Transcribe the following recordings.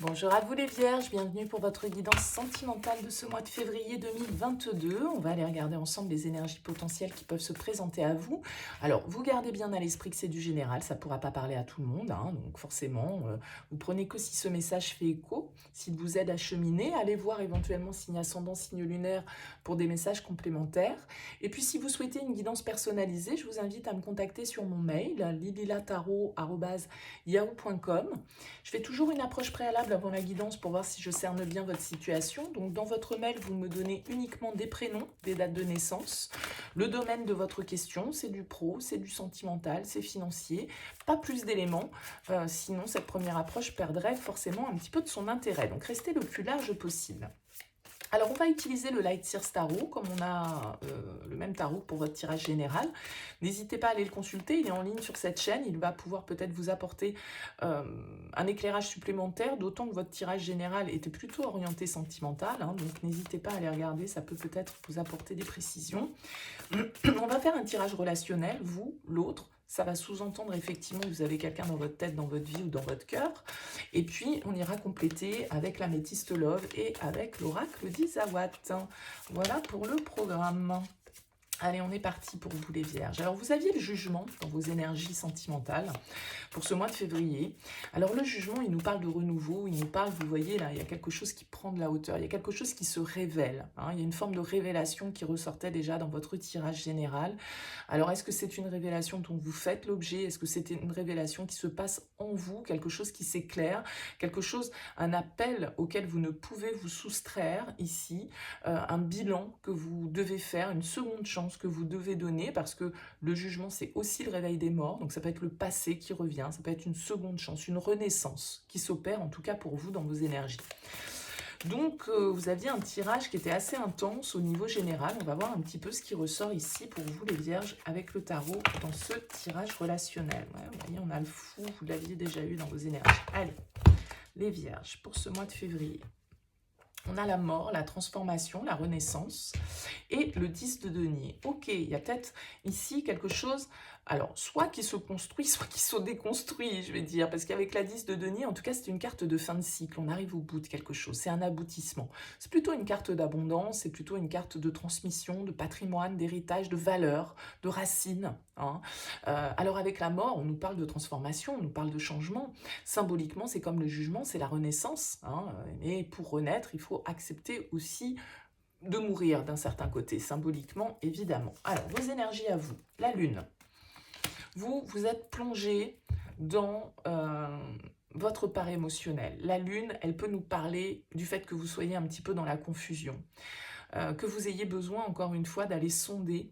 Bonjour à vous les vierges, bienvenue pour votre guidance sentimentale de ce mois de février 2022. On va aller regarder ensemble les énergies potentielles qui peuvent se présenter à vous. Alors, vous gardez bien à l'esprit que c'est du général, ça ne pourra pas parler à tout le monde, hein, donc forcément, vous prenez que si ce message fait écho, s'il vous aide à cheminer. Allez voir éventuellement signe ascendant, signe lunaire pour des messages complémentaires. Et puis, si vous souhaitez une guidance personnalisée, je vous invite à me contacter sur mon mail, lililatarot@yahoo.com. Je fais toujours une approche préalable avant la guidance pour voir si je cerne bien votre situation. Donc dans votre mail, vous me donnez uniquement des prénoms, des dates de naissance, le domaine de votre question, c'est du pro, c'est du sentimental, c'est financier, pas plus d'éléments, sinon cette première approche perdrait forcément un petit peu de son intérêt. Donc restez le plus large possible. Alors, on va utiliser le Light Seers Tarot, comme on a le même tarot pour votre tirage général. N'hésitez pas à aller le consulter, il est en ligne sur cette chaîne, il va pouvoir peut-être vous apporter un éclairage supplémentaire, d'autant que votre tirage général était plutôt orienté sentimental, hein, donc n'hésitez pas à aller regarder, ça peut peut-être vous apporter des précisions. On va faire un tirage relationnel, vous, l'autre. Ça va sous-entendre effectivement que vous avez quelqu'un dans votre tête, dans votre vie ou dans votre cœur. Et puis, on ira compléter avec l'améthyste love et avec l'oracle d'Isawat. Voilà pour le programme. Allez, on est parti pour vous les vierges. Alors, vous aviez le jugement dans vos énergies sentimentales pour ce mois de février. Alors, le jugement, il nous parle de renouveau, il nous parle, vous voyez, là, il y a quelque chose qui prend de la hauteur, il y a quelque chose qui se révèle. Hein, il y a une forme de révélation qui ressortait déjà dans votre tirage général. Alors, est-ce que c'est une révélation dont vous faites l'objet? Est-ce que c'est une révélation qui se passe en vous? Quelque chose qui s'éclaire? Quelque chose, un appel auquel vous ne pouvez vous soustraire ici? Un bilan que vous devez faire, une seconde chance que vous devez donner, parce que le jugement, c'est aussi le réveil des morts, donc ça peut être le passé qui revient, ça peut être une seconde chance, une renaissance qui s'opère, en tout cas pour vous, dans vos énergies. Donc, vous aviez un tirage qui était assez intense au niveau général. On va voir un petit peu ce qui ressort ici pour vous, les vierges, avec le tarot dans ce tirage relationnel. Ouais, vous voyez, on a le fou, vous l'aviez déjà eu dans vos énergies. Allez, les vierges, pour ce mois de février. On a la mort, la transformation, la renaissance et le 10 de denier. Ok, il y a peut-être ici quelque chose, alors soit qui se construit, soit qui se déconstruit, je vais dire, parce qu'avec la 10 de denier, en tout cas, c'est une carte de fin de cycle, on arrive au bout de quelque chose, c'est un aboutissement. C'est plutôt une carte d'abondance, c'est plutôt une carte de transmission, de patrimoine, d'héritage, de valeur, de racines. Hein. Alors avec la mort, on nous parle de transformation, on nous parle de changement. Symboliquement, c'est comme le jugement, c'est la renaissance. Hein. Et pour renaître, il faut accepter aussi de mourir d'un certain côté, symboliquement, évidemment. Alors, vos énergies à vous. La Lune. Vous êtes plongé dans votre part émotionnelle. La Lune, elle peut nous parler du fait que vous soyez un petit peu dans la confusion, que vous ayez besoin, encore une fois, d'aller sonder.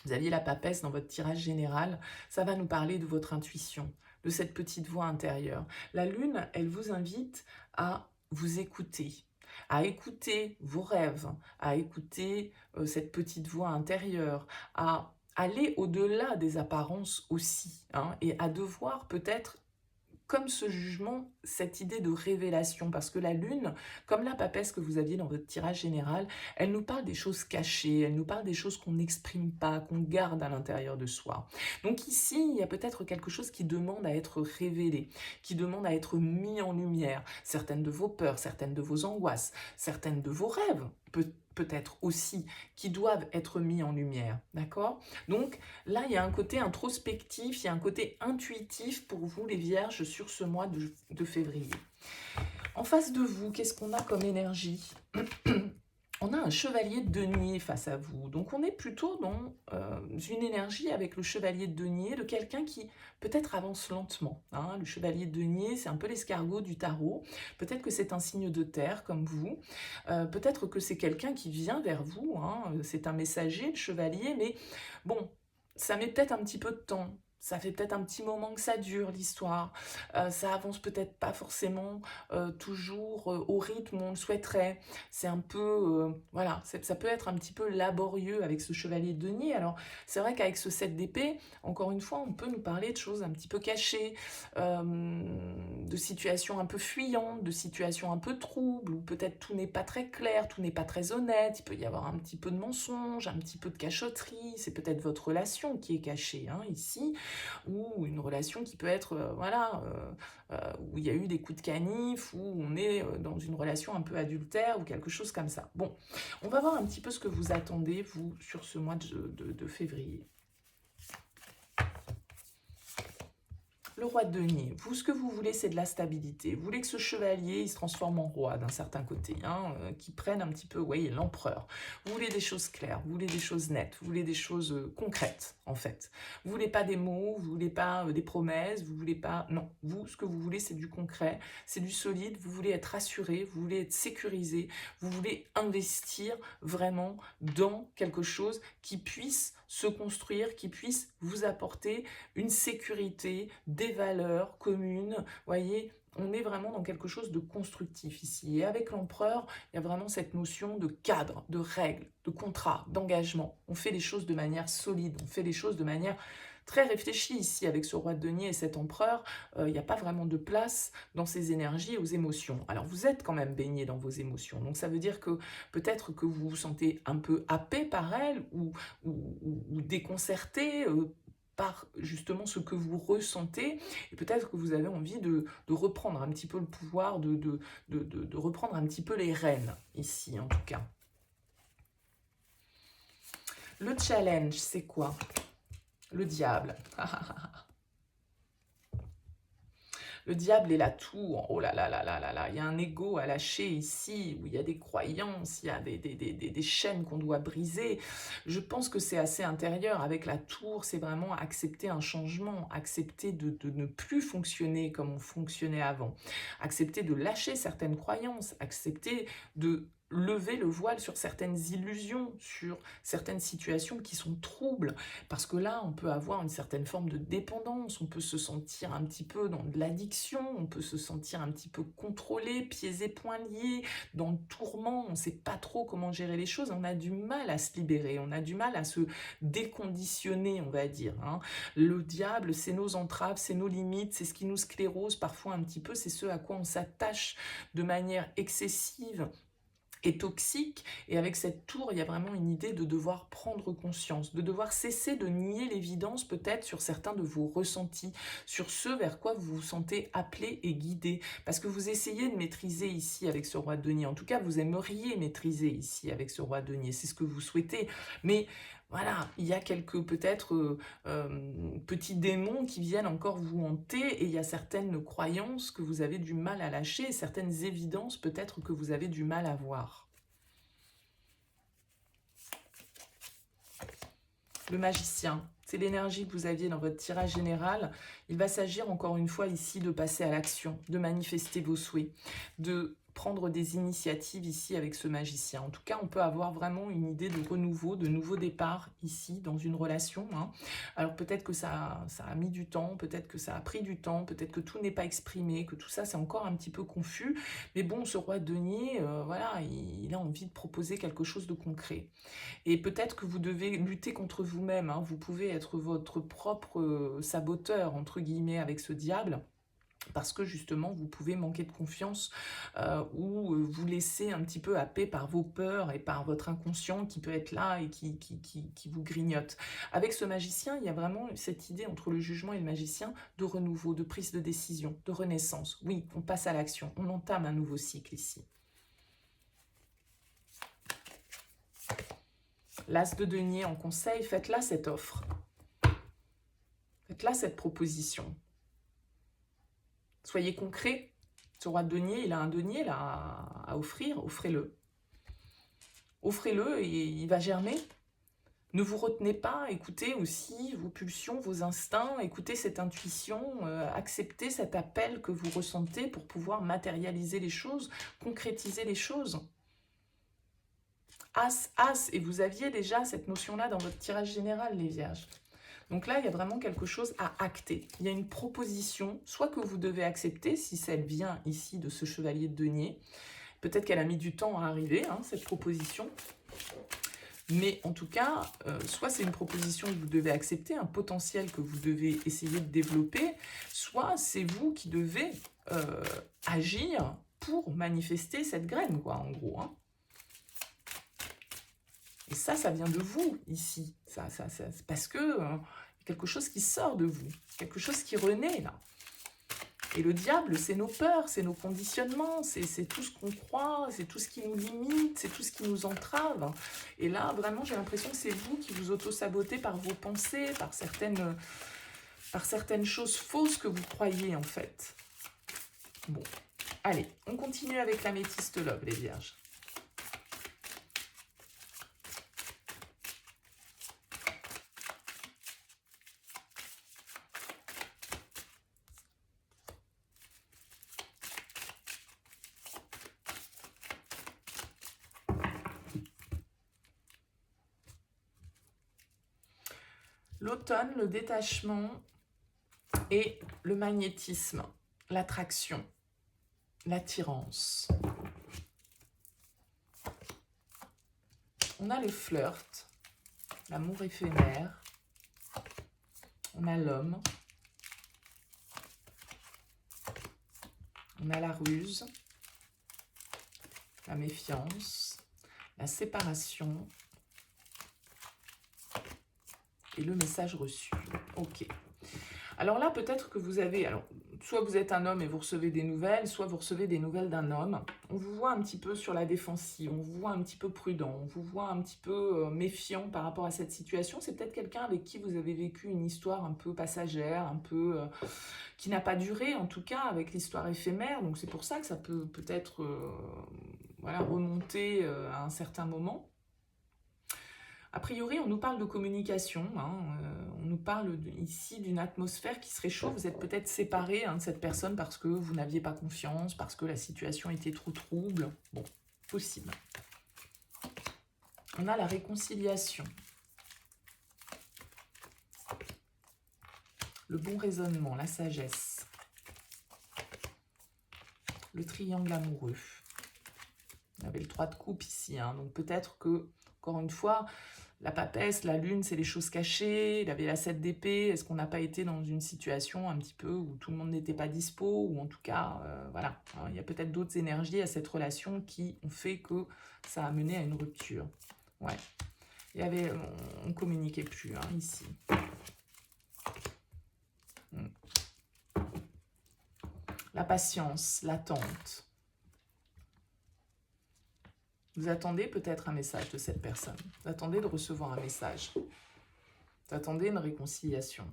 Vous aviez la papesse dans votre tirage général, ça va nous parler de votre intuition, de cette petite voix intérieure. La Lune, elle vous invite à vous écouter, à écouter vos rêves, à écouter cette petite voix intérieure, à aller au-delà des apparences aussi, hein, et à devoir peut-être comme ce jugement, cette idée de révélation, parce que la Lune, comme la papesse que vous aviez dans votre tirage général, elle nous parle des choses cachées, elle nous parle des choses qu'on n'exprime pas, qu'on garde à l'intérieur de soi. Donc ici, il y a peut-être quelque chose qui demande à être révélé, qui demande à être mis en lumière. Certaines de vos peurs, certaines de vos angoisses, certaines de vos rêves, peut-être aussi, qui doivent être mis en lumière, d'accord? Donc là, il y a un côté introspectif, il y a un côté intuitif pour vous, les vierges, sur ce mois de février. En face de vous, qu'est-ce qu'on a comme énergie? On a un chevalier de denier face à vous. Donc on est plutôt dans une énergie avec le chevalier de denier, de quelqu'un qui peut-être avance lentement. Hein. Le chevalier de denier, c'est un peu l'escargot du tarot. Peut-être que c'est un signe de terre comme vous. Peut-être que c'est quelqu'un qui vient vers vous. Hein. C'est un messager, le chevalier, mais bon, ça met peut-être un petit peu de temps. Ça fait peut-être un petit moment que ça dure, l'histoire. Ça avance peut-être pas forcément toujours au rythme où on le souhaiterait. C'est un peu, voilà, ça peut être un petit peu laborieux avec ce chevalier de denier. Alors, c'est vrai qu'avec ce 7 d'épée, encore une fois, on peut nous parler de choses un petit peu cachées, de situations un peu fuyantes, de situations un peu troubles, où peut-être tout n'est pas très clair, tout n'est pas très honnête, il peut y avoir un petit peu de mensonge, un petit peu de cachotterie, c'est peut-être votre relation qui est cachée, hein, ici. ou une relation qui peut être, voilà, où il y a eu des coups de canif, où on est dans une relation un peu adultère, ou quelque chose comme ça. Bon, on va voir un petit peu ce que vous attendez, vous, sur ce mois de février. Le roi de denier, vous, ce que vous voulez, c'est de la stabilité. Vous voulez que ce chevalier, il se transforme en roi d'un certain côté, hein, qu'il prenne un petit peu, vous voyez, l'empereur. Vous voulez des choses claires, vous voulez des choses nettes, vous voulez des choses concrètes, en fait. Vous voulez pas des mots, vous voulez pas des promesses, vous voulez pas... Non, vous, ce que vous voulez, c'est du concret, c'est du solide, vous voulez être rassuré, vous voulez être sécurisé, vous voulez investir vraiment dans quelque chose qui puisse se construire, qui puisse vous apporter une sécurité, des valeurs communes. Vous voyez, on est vraiment dans quelque chose de constructif ici. Et avec l'empereur, il y a vraiment cette notion de cadre, de règles, de contrat, d'engagement. On fait les choses de manière solide, on fait les choses de manière très réfléchie ici avec ce roi de denier et cet empereur. Il n'y a pas vraiment de place dans ces énergies et aux émotions. Alors vous êtes quand même baigné dans vos émotions, donc ça veut dire que peut-être que vous vous sentez un peu happé par elles ou déconcerté, par justement ce que vous ressentez, et peut-être que vous avez envie de reprendre un petit peu le pouvoir, de reprendre un petit peu les rênes, ici en tout cas. Le challenge, c'est quoi? Le diable. Le diable est la tour, oh là là là là là là, il y a un ego à lâcher ici, où il y a des croyances, il y a des chaînes qu'on doit briser. Je pense que c'est assez intérieur. Avec la tour, c'est vraiment accepter un changement, accepter de ne plus fonctionner comme on fonctionnait avant, accepter de lâcher certaines croyances, accepter de lever le voile sur certaines illusions, sur certaines situations qui sont troubles, parce que là, on peut avoir une certaine forme de dépendance, on peut se sentir un petit peu dans de l'addiction, on peut se sentir un petit peu contrôlé, pieds et poings liés, dans le tourment, on ne sait pas trop comment gérer les choses, on a du mal à se libérer, on a du mal à se déconditionner, on va dire, hein. Le diable, c'est nos entraves, c'est nos limites, c'est ce qui nous sclérose parfois un petit peu, c'est ce à quoi on s'attache de manière excessive et toxique, et avec cette tour, il y a vraiment une idée de devoir prendre conscience, de devoir cesser de nier l'évidence peut-être sur certains de vos ressentis, sur ce vers quoi vous vous sentez appelé et guidé, parce que vous essayez de maîtriser ici avec ce roi de denier, en tout cas vous aimeriez maîtriser ici avec ce roi de denier, c'est ce que vous souhaitez, mais voilà, il y a quelques peut-être petits démons qui viennent encore vous hanter, et il y a certaines croyances que vous avez du mal à lâcher, certaines évidences peut-être que vous avez du mal à voir. Le magicien, c'est l'énergie que vous aviez dans votre tirage général. Il va s'agir encore une fois ici de passer à l'action, de manifester vos souhaits, de prendre des initiatives ici avec ce magicien. En tout cas, on peut avoir vraiment une idée de renouveau, de nouveau départ ici dans une relation, hein. Alors peut-être que ça a mis du temps, peut-être que ça a pris du temps, peut-être que tout n'est pas exprimé, que tout ça c'est encore un petit peu confus. Mais bon, ce roi de denier, voilà, il a envie de proposer quelque chose de concret. Et peut-être que vous devez lutter contre vous-même, hein. Vous pouvez être votre propre saboteur, entre guillemets, avec ce diable, parce que justement vous pouvez manquer de confiance ou vous laisser un petit peu happer par vos peurs et par votre inconscient qui peut être là et qui vous grignote. Avec ce magicien, il y a vraiment cette idée entre le jugement et le magicien de renouveau, de prise de décision, de renaissance. Oui, on passe à l'action, on entame un nouveau cycle ici. L'As de denier en conseil, faites-là cette offre. Faites-là cette proposition. Soyez concret. Ce roi de denier, il a un denier là à offrir, offrez-le. Offrez-le et il va germer. Ne vous retenez pas, écoutez aussi vos pulsions, vos instincts, écoutez cette intuition, acceptez cet appel que vous ressentez pour pouvoir matérialiser les choses, concrétiser les choses. As, as, et vous aviez déjà cette notion-là dans votre tirage général, les vierges. Donc là, il y a vraiment quelque chose à acter. Il y a une proposition, soit que vous devez accepter, si celle vient ici de ce chevalier de denier. Peut-être qu'elle a mis du temps à arriver, hein, cette proposition. Mais en tout cas, soit c'est une proposition que vous devez accepter, un potentiel que vous devez essayer de développer, soit c'est vous qui devez agir pour manifester cette graine, quoi, en gros, hein. Et ça vient de vous, ici. Ça, parce que quelque chose qui sort de vous, quelque chose qui renaît là. Et le diable, c'est nos peurs, c'est nos conditionnements, c'est tout ce qu'on croit, c'est tout ce qui nous limite, c'est tout ce qui nous entrave. Et là, vraiment, j'ai l'impression que c'est vous qui vous auto-sabotez par vos pensées, par certaines choses fausses que vous croyez, en fait. Bon, allez, on continue avec l'améthyste love, les vierges. L'automne, le détachement et le magnétisme, l'attraction, l'attirance. On a le flirt, l'amour éphémère, on a l'homme, on a la ruse, la méfiance, la séparation et le message reçu. Ok. Alors là, peut-être que vous avez... Alors, soit vous êtes un homme et vous recevez des nouvelles, soit vous recevez des nouvelles d'un homme. On vous voit un petit peu sur la défensive, on vous voit un petit peu prudent, on vous voit un petit peu méfiant par rapport à cette situation. C'est peut-être quelqu'un avec qui vous avez vécu une histoire un peu passagère, un peu... qui n'a pas duré, en tout cas, avec l'histoire éphémère. Donc c'est pour ça que ça peut peut-être voilà, remonter à un certain moment. A priori, on nous parle de communication, hein, on nous parle ici d'une atmosphère qui se réchauffe. Vous êtes peut-être séparés de cette personne parce que vous n'aviez pas confiance, parce que la situation était trop trouble. Bon, possible. On a la réconciliation. Le bon raisonnement, la sagesse. Le triangle amoureux. On avait le 3 de coupe ici, hein, donc peut-être que, encore une fois... La papesse, la lune, c'est les choses cachées. Il avait la 7 d'épée. Est-ce qu'on n'a pas été dans une situation un petit peu où tout le monde n'était pas dispo? Ou en tout cas, voilà. Alors, il y a peut-être d'autres énergies à cette relation qui ont fait que ça a mené à une rupture. Ouais. Il y avait, on ne communiquait plus, hein, ici. La patience, l'attente. Vous attendez peut-être un message de cette personne. Vous attendez de recevoir un message. Vous attendez une réconciliation.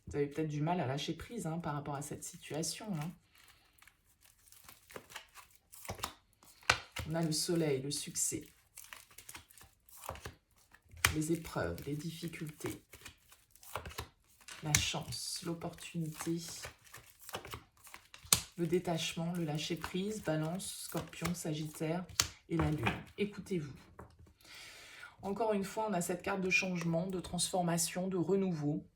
Vous avez peut-être du mal à lâcher prise hein, par rapport à cette situation. Hein. On a le soleil, le succès. Les épreuves, les difficultés. La chance, l'opportunité. Le détachement, le lâcher prise, balance, scorpion, sagittaire. Et la lune. Écoutez-vous. Encore une fois, on a cette carte de changement, de transformation, de renouveau.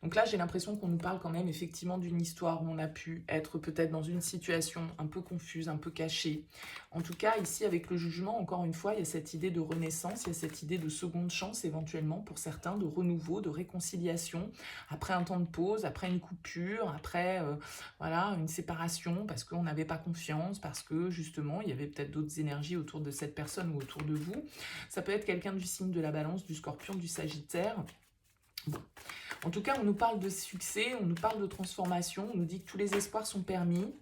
Donc là, j'ai l'impression qu'on nous parle quand même effectivement d'une histoire où on a pu être peut-être dans une situation un peu confuse, un peu cachée. En tout cas, ici, avec le jugement, encore une fois, il y a cette idée de renaissance, il y a cette idée de seconde chance éventuellement pour certains, de renouveau, de réconciliation, après un temps de pause, après une coupure, après voilà, une séparation parce qu'on n'avait pas confiance, parce que justement, il y avait peut-être d'autres énergies autour de cette personne ou autour de vous. Ça peut être quelqu'un du signe de la Balance, du Scorpion, du Sagittaire. Bon. En tout cas, on nous parle de succès, on nous parle de transformation, on nous dit que tous les espoirs sont permis.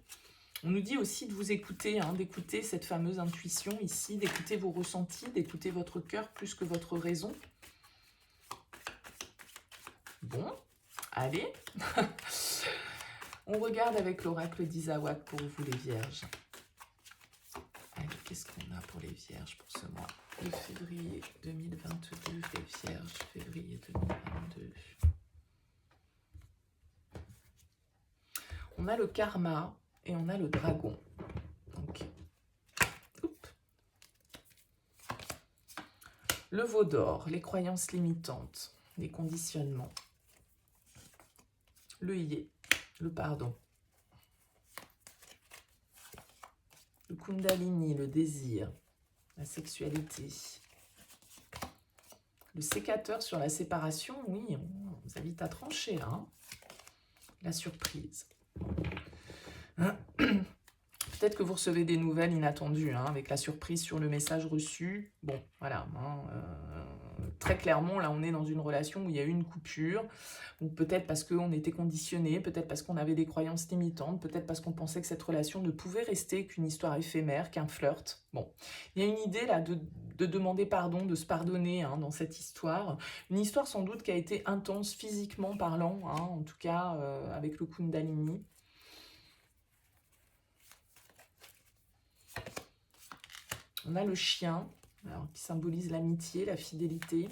On nous dit aussi de vous écouter, hein, d'écouter cette fameuse intuition ici, d'écouter vos ressentis, d'écouter votre cœur plus que votre raison. Bon, allez. On regarde avec l'oracle d'Isawat pour vous les vierges. Allez, qu'est-ce qu'on a pour les vierges pour ce mois de février 2022, les vierges, février 2022. On a le karma et on a le dragon. Donc, le veau d'or, les croyances limitantes, les conditionnements. Le yé, le pardon. Le kundalini, le désir, la sexualité. Le sécateur sur la séparation, oui, on vous invite à trancher, hein. La surprise. Peut-être que vous recevez des nouvelles inattendues, hein, avec la surprise sur le message reçu. Bon, voilà, hein, très clairement, là, on est dans une relation où il y a eu une coupure. Donc peut-être parce qu'on était conditionné, peut-être parce qu'on avait des croyances limitantes, peut-être parce qu'on pensait que cette relation ne pouvait rester qu'une histoire éphémère, qu'un flirt. Bon, il y a une idée là de demander pardon, de se pardonner hein, dans cette histoire. Une histoire sans doute qui a été intense physiquement parlant, hein, en tout cas avec le Kundalini. On a le chien, alors, qui symbolise l'amitié, la fidélité.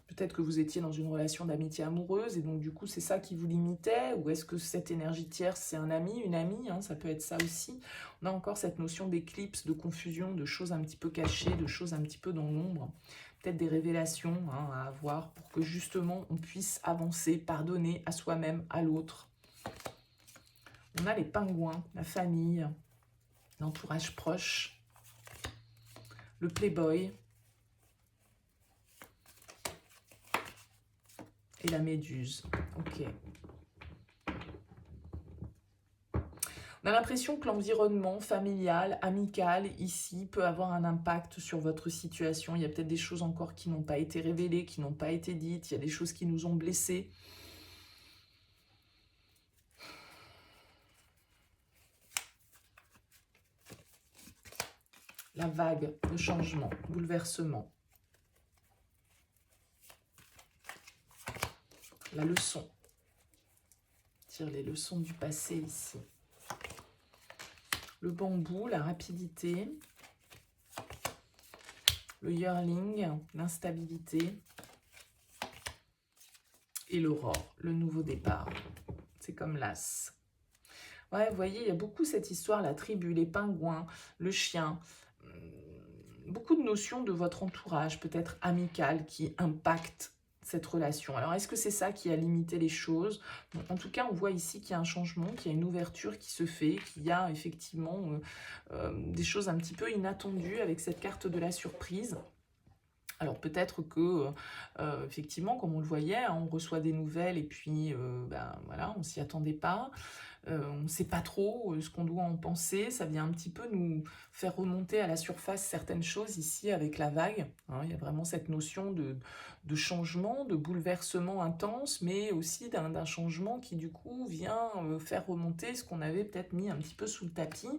Peut-être que vous étiez dans une relation d'amitié amoureuse et donc du coup c'est ça qui vous limitait, ou est-ce que cette énergie tierce c'est un ami, une amie, hein, ça peut être ça aussi. On a encore cette notion d'éclipse, de confusion, de choses un petit peu cachées, de choses un petit peu dans l'ombre. Peut-être des révélations hein, à avoir pour que justement on puisse avancer, pardonner à soi-même, à l'autre. On a les pingouins, la famille, l'entourage proche, le playboy, et la méduse. Ok. On a l'impression que l'environnement familial, amical, ici, peut avoir un impact sur votre situation. Il y a peut-être des choses encore qui n'ont pas été révélées, qui n'ont pas été dites. Il y a des choses qui nous ont blessés. La vague, le changement, bouleversement. La leçon. Tire les leçons du passé ici. Le bambou, la rapidité. Le yearling, l'instabilité. Et l'aurore, le nouveau départ. C'est comme l'as. Ouais, vous voyez, il y a beaucoup cette histoire, la tribu, les pingouins, le chien. Beaucoup de notions de votre entourage, peut-être amical, qui impactent cette relation. Alors, est-ce que c'est ça qui a limité les choses? Bon, en tout cas, on voit ici qu'il y a un changement, qu'il y a une ouverture qui se fait, qu'il y a effectivement des choses un petit peu inattendues avec cette carte de la surprise. Alors peut-être que, effectivement, comme on le voyait, hein, on reçoit des nouvelles et puis, ben, voilà, on s'y attendait pas. On ne sait pas trop ce qu'on doit en penser. Ça vient un petit peu nous faire remonter à la surface certaines choses ici avec la vague. Hein. Il y a vraiment cette notion de changement, de bouleversement intense, mais aussi d'un changement qui du coup vient faire remonter ce qu'on avait peut-être mis un petit peu sous le tapis.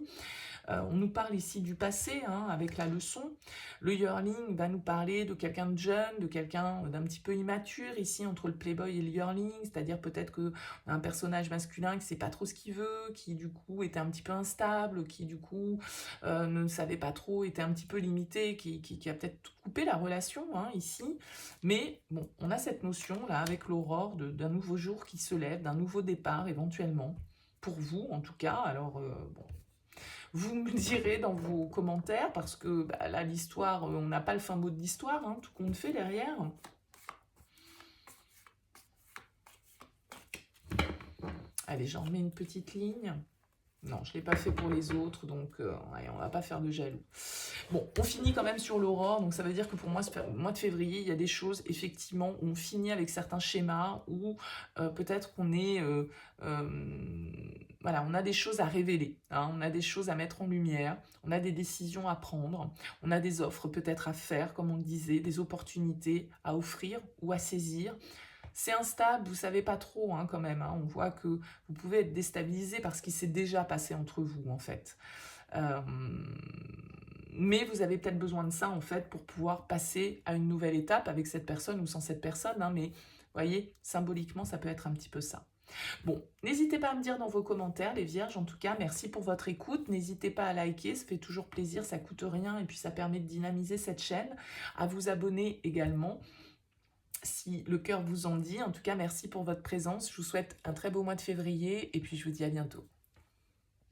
On nous parle ici du passé, hein, avec la leçon. Le yearling va nous parler de quelqu'un de jeune, de quelqu'un d'un petit peu immature, ici, entre le playboy et le yearling, c'est-à-dire peut-être qu'un personnage masculin qui ne sait pas trop ce qu'il veut, qui du coup était un petit peu instable, qui du coup ne savait pas trop, était un petit peu limité, qui a peut-être coupé la relation, hein, ici. Mais bon, on a cette notion-là, avec l'aurore, d'un nouveau jour qui se lève, d'un nouveau départ, éventuellement, pour vous, en tout cas. Alors, bon, vous me direz dans vos commentaires, parce que bah, là, l'histoire, on n'a pas le fin mot de l'histoire, hein, tout compte fait derrière. Allez, j'en remets une petite ligne. Non, je ne l'ai pas fait pour les autres, donc allez, on ne va pas faire de jaloux. Bon, on finit quand même sur l'aurore, donc ça veut dire que pour moi, ce mois de février, il y a des choses, effectivement, où on finit avec certains schémas, où peut-être qu'on est... voilà, on a des choses à révéler, hein, on a des choses à mettre en lumière, on a des décisions à prendre, on a des offres peut-être à faire, comme on le disait, des opportunités à offrir ou à saisir. C'est instable, vous ne savez pas trop hein, quand même, hein. On voit que vous pouvez être déstabilisé par ce qui s'est déjà passé entre vous en fait. Mais vous avez peut-être besoin de ça en fait pour pouvoir passer à une nouvelle étape avec cette personne ou sans cette personne, hein, mais vous voyez, symboliquement ça peut être un petit peu ça. Bon, n'hésitez pas à me dire dans vos commentaires, les vierges, en tout cas, merci pour votre écoute. N'hésitez pas à liker, ça fait toujours plaisir, ça coûte rien et puis ça permet de dynamiser cette chaîne. À vous abonner également, si le cœur vous en dit. En tout cas, merci pour votre présence. Je vous souhaite un très beau mois de février et puis je vous dis à bientôt.